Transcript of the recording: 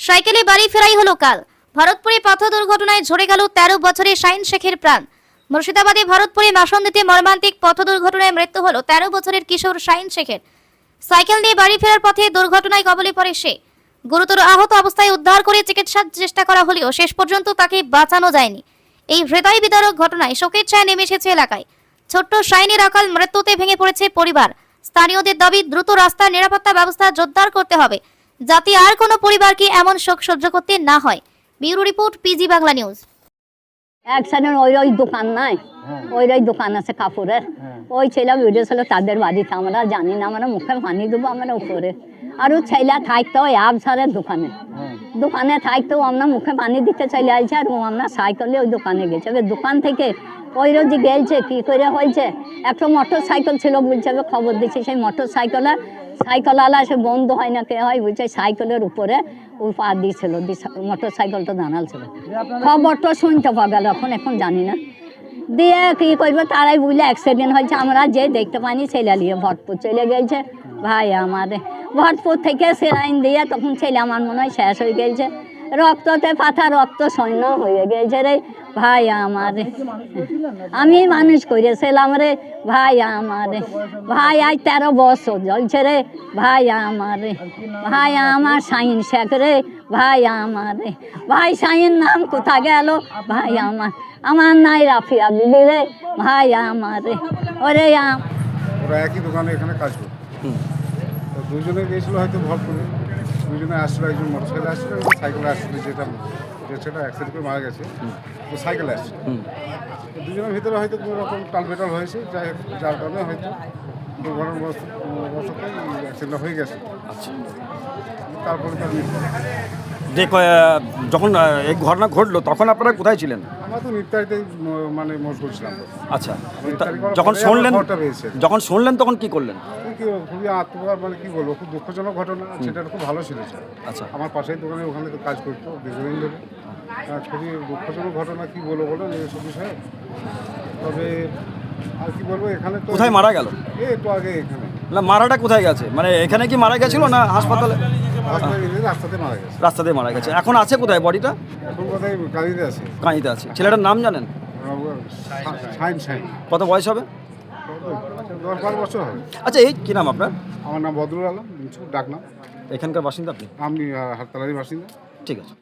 সাইকেলে বাড়ি ফেরাই হলো কাল। ভরতপুরে পথ দুর্ঘটনায় ঝরে গেল ১৩ বছরের শাহিন শেখের প্রাণ। মুর্শিদাবাদে ভরতপুরে মাসন্দিতে মর্মান্তিক পথ দুর্ঘটনায় মৃত্যু হলো ১৩ বছরের কিশোর শাহিন শেখের। সাইকেল নিয়ে বাড়ি ফেরার পথে দুর্ঘটনায় কবলে পড়ে সে। গুরুতর আহত অবস্থায় উদ্ধার করে চিকিৎসার চেষ্টা করা হলেও শেষ পর্যন্ত তাকে বাঁচানো যায়নি। এই হৃদয় বিদারক ঘটনায় শোকের ছায়া নেমে এসেছে এলাকায়। ছোট্ট শাহিনের অকাল মৃত্যুতে ভেঙে পড়েছে পরিবার। স্থানীয়দের দাবি দ্রুত রাস্তার নিরাপত্তা ব্যবস্থা জোরদার করতে হবে, যাতে আর কোনো পরিবারকে এমন শোক সহ্য করতে না হয়। Bureau report, PG Bangla news. এক সাইডের ওই দোকান নাই, ওই দোকান আছে কাপড়ের, ওই ছেলে ভিডিও ছিল তাদের বাড়িতে। আমরা জানি না, আমরা মুখে পানি দেবো আমরা উপরে। আর ও ছেলে থাকতো ওই আবসারের দোকানে থাকতো, আমরা মুখে পানি দিতে চলে আসছে। আর ও আমরা সাইকেলে ওই দোকানে গেছে। এবার দোকান থেকে ওই রোজ গেছে, কী করে হয়েছে, একটা মোটর সাইকেল ছিল বলছে, খবর দিচ্ছে সেই মোটর সাইকেলওয়ালা সে বন্ধ হয় না কে হয় বলছে, সাইকেলের উপরে ও পা দিয়েছিল, মোটর সাইকেলটা দাঁড়াল ছিল। খবরটা শুনতে পাওয়া গেল, এখন জানি না। দিয়ে কী করবে তারাই বুঝলে অ্যাক্সিডেন্ট হয়েছে। আমরা যে দেখতে পাইনি ছেলে নিয়ে ভরতপুর চলে গেছে। ভাই আমার ভরতপুর থেকে সেলাইন দিয়ে তখন ছেলে আমার মনে হয় শেষ হয়ে গেছে, রক্ততে পাতা রক্ত সৈন্য হয়ে গেছে রে ভাই আমার। আমি মানুষ করেছিলাম রে ভাই আমার, ভাই আজ 13 বছর জ্বলছে রে ভাই আমার। ভাই আমার শাহিন শেখ রে ভাই আমার। ভাই শাহিন নাম কোথা গেল ভাই আমার নাই রাফিয়া বিবি রে ভাই আমার। ওরে ওরা একই দোকানে এখানে কাজ করতো। তো দুজনে গিয়েছিল হয়তো ভরপুরে, দুজনে আসছিলো, একজন মোটর সাইকেলে আসছিলো, একজন সাইকেলে আসছিলো। যেটা অ্যাক্সিডেন্ট করে মারা গেছে তো সাইকেলে আসছে। তো দুজনের ভিতরে হয়তো কোনো রকম টালপেটাল হয়েছে, যার কারণে হয়তো দুর্ঘটনার বশতে অ্যাক্সিডেন্ট হয়ে গেছে। আচ্ছা, তারপরে তার মৃত্যু। যখন এই ঘটনা ঘটলো তখন আপনারা কোথায় ছিলেন? আমরা তো নির্ধারিতই মানে মোট করছিলাম। আচ্ছা, যখন শুনলেন তখন কি করলেন? খুবই আত্মপ্রকার, মানে কি বলবো, খুব দুঃখজনক ঘটনা। সেটা খুব ভালো ছিল। আচ্ছা, আমার পাশের দোকানে ওখানে তো কাজ করতো দীর্ঘদিন ধরে। খুবই দুঃখজনক ঘটনা, কি বলবো বলো এইসব বিষয়ে। তবে আর কি বলবো, এখানে তো কোথায় মারা গেল? একটু আগে এখানে। না, মারাটা কোথায় গেছে, মানে এখানে কি মারা গেছিল না হাসপাতালে? রাস্তাতে মারা গেছে। রাস্তাতে মারা গেছে। এখন আছে কোথায় বডিটা? এখন কোথায় কাঁদিতে আছে। কাঁদিতে আছে। ছেলেটার নাম জানেন? শাহিন। কত বয়স হবে? 10-12 বছর হবে। আচ্ছা, এই কি নাম আপনার? আমার নাম বদরুল আলম, ডাক নাম। এখানকার বাসিন্দা আপনি? আমি হাটতলারই বাসিন্দা। ঠিক আছে।